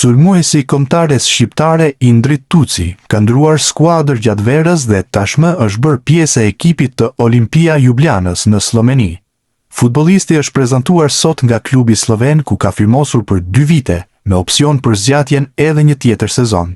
Sulmuesi kombëtares shqiptare Indrit Tuci ka ndruar skuadër gjatë verës dhe tashmë është bërë pjesë e ekipit të Olimpia Ljubljanës në Sloveni. Futbollisti është prezantuar sot nga klubi sloven ku ka firmosur për 2 vite, me opsion për zgjatjen edhe një tjetër sezon.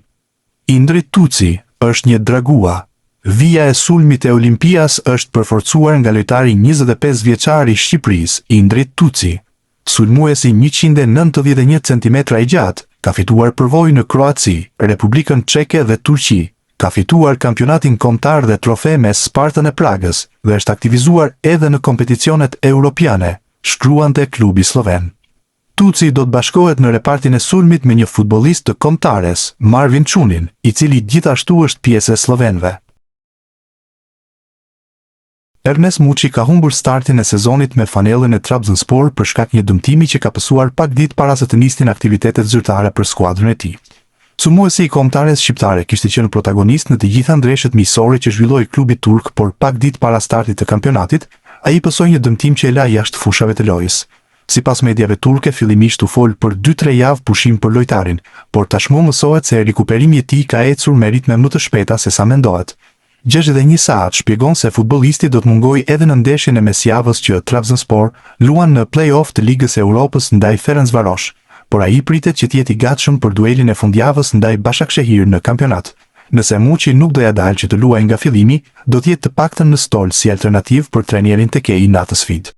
Indrit Tuci është një dragua. Vija e sulmit e Olimpias është përforcuar nga lojtari 25 vjeçar i Shqipërisë, Indrit Tuci. Sulmuesi 191 cm i gjatë, ka fituar përvojë në Kroaci, Republikën Çeke dhe Turqi, ka fituar kampionatin kombëtar dhe trofe me Spartën e Pragës dhe është aktivizuar edhe në kompeticionet europiane, shkruante klubi sloven. Tuci do të bashkohet në repartin e sulmit me një futbollist të kombëtares, Marvin Çunin, i cili gjithashtu është pjesë e slovenëve. Ernest Muçi ka humbur startin e sezonit me fanellën e Trabzonspor për shkak një dëmtimi që ka pësuar pak ditë para se të nisnin aktivitetet zyrtare për skuadrën e tij. Sulmuesi i kombëtares shqiptare kishte qenë protagonist në të gjitha ndreshjet miqësore që zhvilloi klubi turk, por pak ditë para startit të kampionatit, ai pësoi një dëmtim që e la jashtë fushave të lojës. Sipas mediave turke, fillimisht u fol për 2-3 javë pushim për lojtarin, por tashmë mësohet se rikuperimi i tij ka ecur me ritme më të shpejta se sa mendohet. 61 saat shpjegon se futbollisti do të mungoj edhe në ndeshjen e mesjavës që Trabzonspor luan në play-off të Ligës e Europës ndaj Ferencvarosh, por ai pritet që të jetë i gatshëm për duelin e fundjavës ndaj Başakşehir në kampionat. Nëse Muçi nuk do ja dalë që të luajë nga fillimi, do të jetë të paktën në stol si alternativë për trajnerin Tekei në atë sfidë.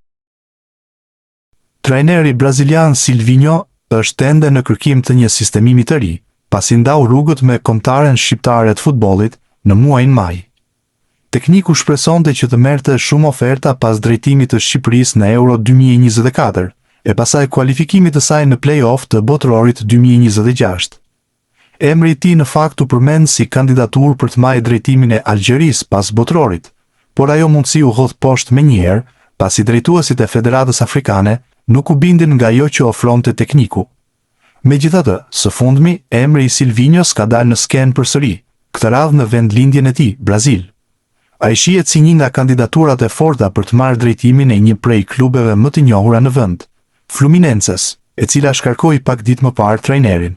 Trajneri brazilian Silvinho është ende në kërkim të një sistemimi të ri, pasi ndau rrugët me kombëtaren shqiptare të futbollit në muajin maj. Tekniku shpresonte që të merrte shumë oferta pas drejtimit të Shqipërisë në Euro 2024, e pasaj kualifikimit të saj në play-off të botërorit 2026. Emri i tij në fakt u përmend si kandidatur për të marrë drejtimin e Algjerisë pas botërorit, por ajo mundësi u hodh poshtë menjëherë, pasi drejtuesit e Federatës Afrikane nuk u bindin nga ajo që ofronte tekniku. Megjithatë, së fundmi, emri i Silvinhos ka dalë në skenë përsëri, këtë radhë në vendlindjen e tij, Brazil. Ai shihet si një nga kandidaturat e forta për të marrë drejtimin e një prej klubeve më të njohura në vend, Fluminenses, e cila shkarkoi pak ditë më parë trajnerin.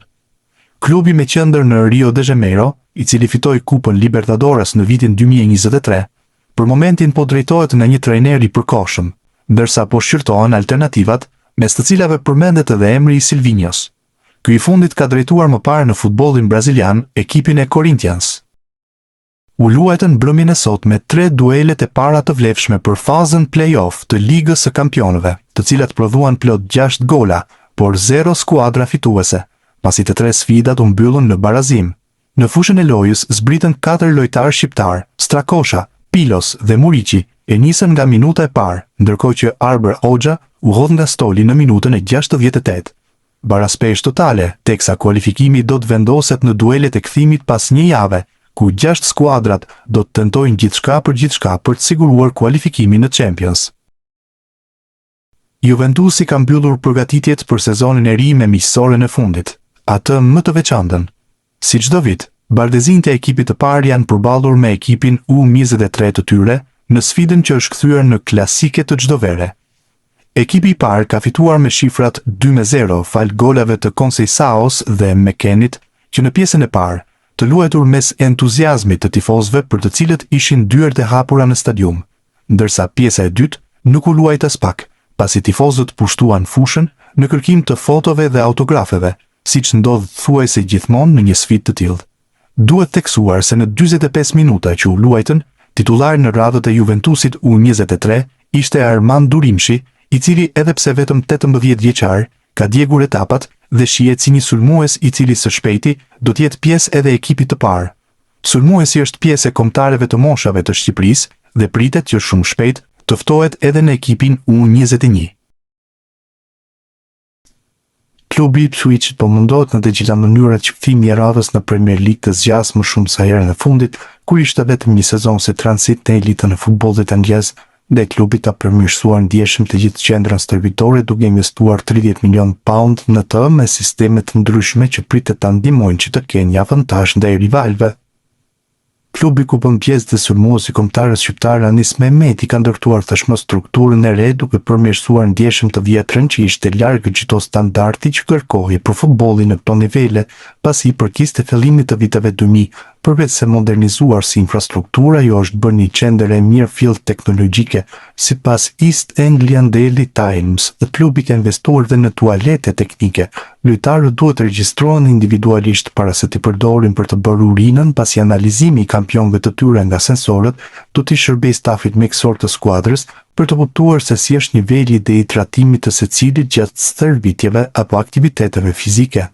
Klubi me qendër në Rio de Janeiro, i cili fitoi Kupën Libertadores në vitin 2023, për momentin po drejtohet në një trajner i përkohshëm, ndërsa po shqyrtohen alternativat, mes të cilave përmendet edhe emri i Silvinhos. Ky i fundit ka drejtuar më parë në futbollin brazilian ekipin e Corinthians. U luajtën mbrëmjen e sot me 3 duelet e para të vlefshme për fazën play-off të Ligës së Kampionëve, të cilat prodhuan plot 6 gola, por 0 skuadra fituese, pasi të 3 sfidat u mbyllën në barazim. Në fushën e lojës zbritën 4 lojtarë shqiptar, Strakosha, Pilos dhe Muriqi, e nisën nga minuta e parë, ndërkohë që Arber Hoxha u hodh nga stoli në minutën e 68. Baraspeshë totale, teksa kualifikimi do të vendoset në duelet e kthimit pas një jave, ku 6 skuadrat do të tentojnë gjithçka për të siguruar kualifikimin në Champions. Juventusi ka mbyllur përgatitjet për sezonin e ri me miqësoren e fundit, atë më të veçantën. Si çdo vit, bardëzinjtë e ekipit të parë janë përballur me ekipin U23 të tyre në sfidën që është kthyer në klasike të çdo vere. Ekipi i parë ka fituar me shifrat 2-0 fal golave të Conceiçaos dhe McKennit, që në pjesën e parë të luajtur mes entuziazmit të tifozëve për të cilët ishin dyert e hapura në stadium, ndërsa pjesa e dytë nuk u luajt as pak, pasi tifozët pushtuan fushën në kërkim të fotove dhe autografeve, siç ndodh thuajse gjithmonë në një sfidë të tillë. Duhet theksuar se në 45 minuta që u luajtën, titullari në radhët e Juventusit U23 ishte Armand Durimshi, i cili edhe pse vetëm 18 vjeçar, ka djegur etapat dhe shihet si një sulmues i cili së shpejti do të jetë pjesë edhe e ekipit të parë. Sulmuesi është pjesë e kombëtarëve të moshave të Shqipërisë dhe pritet që shumë shpejt të ftohet edhe në ekipin U21. Klubi Ipswich po mundohet në të gjitha mënyrat që kthimi i radhës në Premier League të zgjas më shumë se herën e fundit, kur ishte vetëm një sezon se transit në elitën e futbollit anglez, dhe klubi ka përmirësuar ndjeshëm të gjithë qendrën stërvitore duke investuar 30 milion pound në të me sisteme të ndryshme që pritet ta ndihmojnë që të kenë një avantazh ndaj rivalëve. Klubi ku bën pjesë dhe sulmuesi kombëtarës shqiptare Anis Mehmeti ka ndërtuar tashmë strukturën e re duke përmirësuar ndjeshëm të vjetrën që ishte larg çdo standardi që kërkohej për futbollin në këto nivele, pasi i përkiste fillimit të viteve 2000, përveç se modernizuar si infrastruktura, jo është bërë një qendër e mirë fill teknologjike. Sipas East Anglian Daily Times, klubi ka investuar dhe në tualete teknike. Lojtarët duhet të regjistrohen individualisht para se t'i përdorin për të bërë urinën, pasi analizimi i kampionëve të tyre nga sensorët do t'i shërbejë stafit mjekësor të skuadrës për të kuptuar se si është niveli i hidratimit të secilit gjatë stërvitjeve apo aktiviteteve fizike.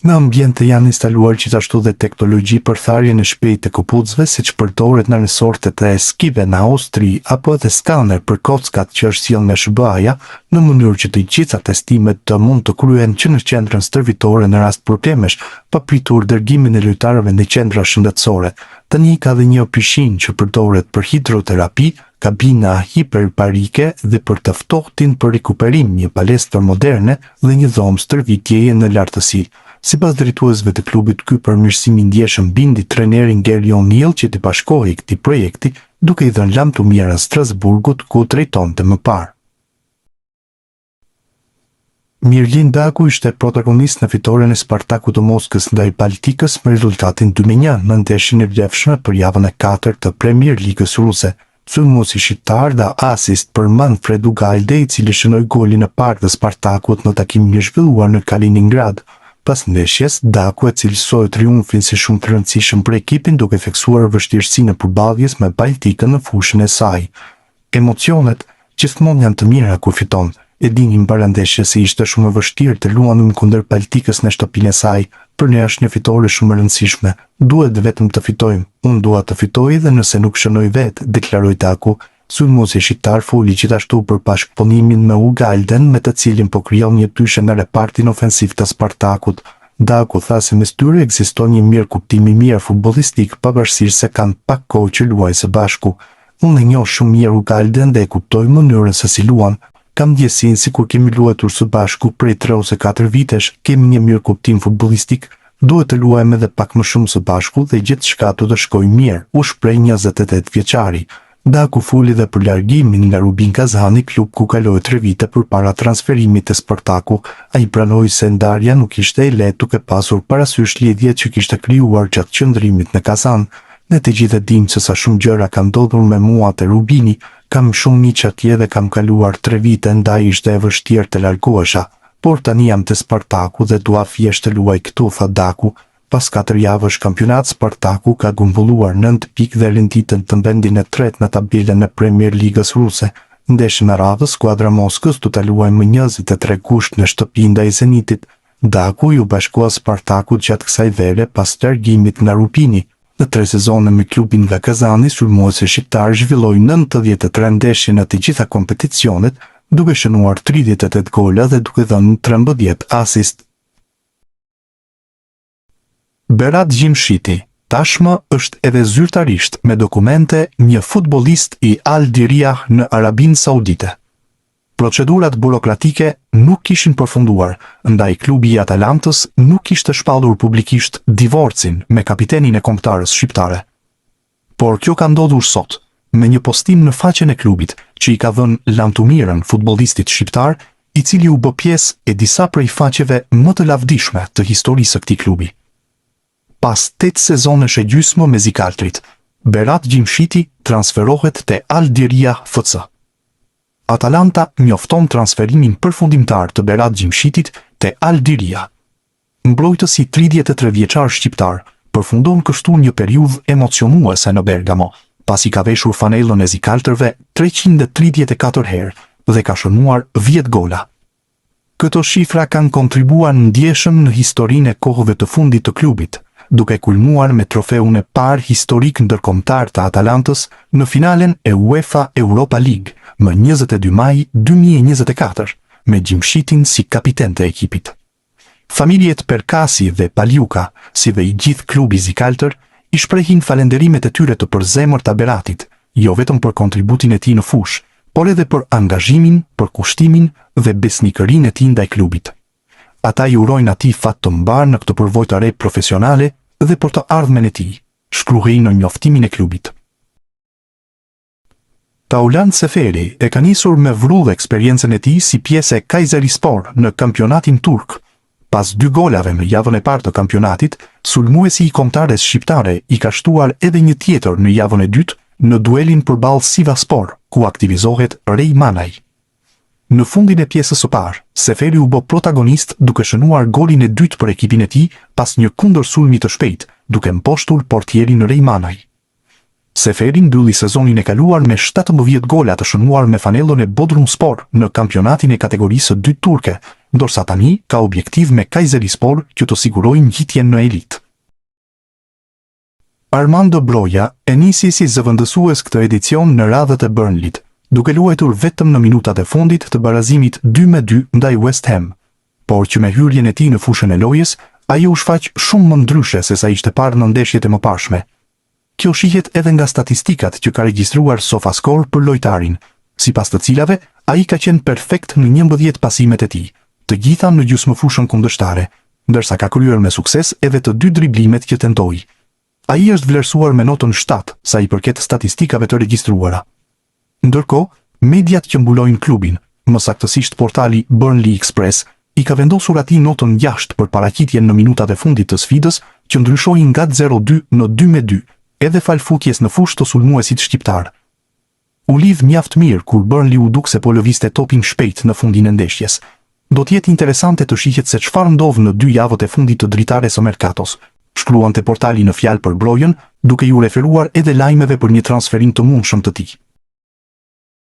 Në ambiente janë instaluar gjithashtu dhe teknologji për tharjen e shpejtë të këpucëve, siç përdoret në resortet e skive në Austri, apo edhe skaner për kockat që është sjellë nga SBA-ja, në mënyrë që të gjitha testimet të mund të kryhen që në qendrën stërvitore në rast problemesh, pa pritur dërgimin e lojtarëve në qendra shëndetësore. Tani ka dhe një pishinë që përdoret për hidroterapi, kabina hiperbarike dhe për të ftohtin për rikuperim, një palestër moderne dhe një dhomë stërvitjeje në lartësi. Sipas drejtuesve të klubit, ky përmirësim i ndjeshëm bindi trenerin Gary O'Neill që të bashkohej këtij projekti, duke i dhënë lajm të mirë Strasburgut ku trajtonte më parë. Mirlin Daku ishte protagonist në fitoren e Spartakut të Moskës ndaj Baltikës me rezultatin 2-1 në ndeshjen e vlefshme për javën e 4 të Premier Ligës ruse. Sulmuesi shqiptar dha asist për Manfred Ugalde, i cili shënoi golin e parë të Spartakut në takimin e zhvilluar në Kaliningrad. Pas ndeshjes, Daku e cilësoi triumfin si shumë të rëndësishëm për ekipin, duke theksuar vështirësinë e përballjes me Baltikën në fushën e saj. Emocionet gjithmonë janë të mira kur fiton. E dinim para ndeshjes se ishte shumë e vështirë të luanim kundër Baltikës në shtëpinë e saj. Për ne është një fitore shumë e rëndësishme. Duhet vetëm të fitojmë. Unë dua të fitoj dhe nëse nuk shënoj vetë, deklaroi Daku. Sulmuesi shqiptar foli gjithashtu për bashkëpunimin me Ugalden, me të cilin po krijon një tyshe në repartin ofensiv të Spartakut. Daku tha se mes tyre ekziston një mirë kuptim i mirë futbollistik, pavarësisht se kanë pak kohë që luajnë së bashku. Unë e njoh shumë mirë Ugalden dhe e kuptoj mënyrën se si luan. Kam ndjesinë sikur kemi luajtur së bashku prej 3 ose 4 vitesh, kemi një mirë kuptim futbollistik. Duhet të luajmë edhe pak më shumë së bashku dhe gjithçka do të shkojë mirë, u shpreh 28 vjeçari. Daku fuli dhe për largimin nga Rubin Kazani, klub ku kaloi 3 vite përpara transferimit të Spartaku. Ai pranoi se ndarja nuk ishte e lehtë duke pasur parasysh lidhjet që kishte krijuar gjatë qëndrimit në Kazan. Ne të gjithë dimë se sa shumë gjëra kanë ndodhur me mua te Rubini, kam shumë miq atje dhe kam kaluar 3 vite, ndaj ishte e vështirë të largohesha. Por tani jam te Spartaku dhe dua thjesht të luaj këtu, tha Daku. Pas 4 javësh kampionat, Spartaku ka grumbulluar 9 pikë dhe renditën të vendin e 3 në tabelën e Premier Ligës ruse. Ndeshjen e radhës, skuadra Moskës do ta luajë më 23 gusht në shtëpi ndaj Zenitit. Daku ju bashkoa Spartakut gjatë kësaj vere pas largimit nga Rubini. Në 3 sezone me klubin nga Kazani, sulmuesi shqiptar zhvilloi 93 ndeshje në të gjitha kompeticionet, duke shënuar 38 gola dhe duke dhënë 13 asist. Berat Gjimshiti, tashmë është edhe zyrtarisht me dokumente një futbollist i Al Diriyah në Arabinë Saudite. Procedurat burokratike nuk kishin përfunduar, ndaj klubi i Atalantës nuk kishte shpallur publikisht divorcin me kapitenin e kombëtarës shqiptare. Por kjo ka ndodhur sot, me një postim në faqen e klubit që i ka dhënë lavdëmirën futbollistit shqiptar, i cili u bë pjesë e disa prej faqeve më të lavdishme të historisë së këtij klubi. Pas 8 sezonesh e gjysmë me Zikaltrit, Berat Gjimshiti transferohet te Al Diriyah FC. Atalanta njofton transferimin përfundimtar të Berat Gjimshitit te Al Diriyah. Mbrojtësi 33 vjeçar shqiptar përfundon kështu një periudhë emocionuese në Bergamo, pasi ka veshur fanellën e Zikaltërve 334 herë dhe ka shënuar 10 gola. Këto shifra kanë kontribuar ndjeshëm në historinë e kohëve të fundit të klubit, duke kulmuar me trofeun e parë historik ndërkombëtar të Atalantës në finalen e UEFA Europa League më 22 maj 2024, me Gjimshitin si kapiten të ekipit. Familjet Perkasi dhe Paliuka, si dhe i gjithë klubi Zikaltër, i shprehin falenderimet e tyre të përzemërta Beratit, jo vetëm për kontributin e tij në fushë, por edhe për angazhimin, për kushtimin dhe besnikërinë e tij ndaj klubit. Ata i urojnë atij fat të mbar në këtë përvojë të re profesionale dhe për të ardhmen e tij. shkruhej në njoftimin e klubit. Taulant Seferi e ka nisur me vrull eksperiencën e tij si pjesë e Kayserispor në kampionatin turk. Pas 2 golave në javën e parë të kampionatit, sulmuesi i kombëtares shqiptare i ka shtuar edhe një tjetër në javën e dytë në duelin përballë Sivasspor, ku aktivizohet Rej Manaj. Në fundin e pjesës së parë, Seferi u bë protagonist duke shënuar golin e dytë për ekipin e tij pas një kundërsulmi të shpejtë, duke mposhtur portierin Rej Manaj. Seferi mbylli sezonin e kaluar me 17 gola të shënuar me fanellën e Bodrumspor në kampionatin e kategorisë 2 turke, ndërsa tani ka objektiv me Kayserispor që të sigurojë ngjitjen në elitë. Armando Broja e nisi si zëvendësues këtë edicion në radhët e Burnleyt, duke luajtur vetëm në minutat e fundit të barazimit 2-2 ndaj West Ham, por që me hyrjen e tij në fushën e lojës, ai u shfaq shumë më ndryshe se sa ishte parë në ndeshjet e mëparshme. Kjo shihet edhe nga statistikat që ka regjistruar SofaScore për lojtarin, sipas të cilave ai ka qenë perfekt në 11 pasimet e tij, të gjitha në gjysmëfushën kundërshtare, ndërsa ka kryer me sukses edhe të 2 driblimet që tentoi. Ai është vlerësuar me notën 7 sa i përket statistikave të regjistruara. Ndërkohë, mediat që mbulojnë klubin, më saktësisht portali Burnley Express, i ka vendosur atij notën 6 për paraqitjen në minutat e fundit të sfidës, që ndryshoi nga 0-2 në 2-2, edhe fal futjes në fushë të sulmuesit shqiptar. U lidh mjaft mirë kur Burnley u duk se po lëviste topin shpejt në fundin e ndeshjes. Do të jetë interesante të shihet se çfarë ndodh në 2 javët e fundit të dritares së merkatos, shkruante portali në fjalë për Brojën, duke ju referuar edhe lajmeve për një transferim të mundshëm të tij.